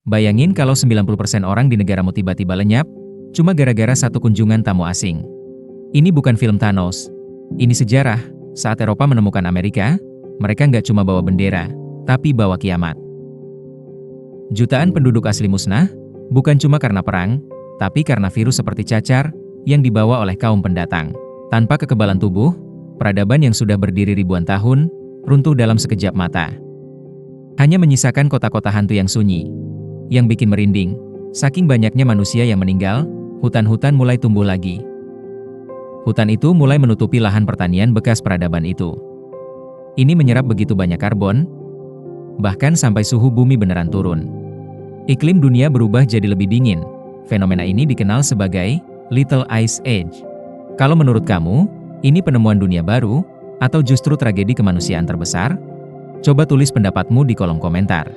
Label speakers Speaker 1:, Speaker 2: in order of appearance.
Speaker 1: Bayangin kalau 90% orang di negaramu tiba-tiba lenyap, cuma gara-gara satu kunjungan tamu asing. Ini bukan film Thanos. Ini sejarah. Saat Eropa menemukan Amerika, mereka nggak cuma bawa bendera, tapi bawa kiamat. Jutaan penduduk asli musnah, bukan cuma karena perang, tapi karena virus seperti cacar yang dibawa oleh kaum pendatang. Tanpa kekebalan tubuh, peradaban yang sudah berdiri ribuan tahun, runtuh dalam sekejap mata. Hanya menyisakan kota-kota hantu yang sunyi. Yang bikin merinding, saking banyaknya manusia yang meninggal, hutan-hutan mulai tumbuh lagi. Hutan itu mulai menutupi lahan pertanian bekas peradaban itu. Ini menyerap begitu banyak karbon, bahkan sampai suhu bumi beneran turun. Iklim dunia berubah jadi lebih dingin. Fenomena ini dikenal sebagai Little Ice Age. Kalau menurut kamu, ini penemuan dunia baru, atau justru tragedi kemanusiaan terbesar? Coba tulis pendapatmu di kolom komentar.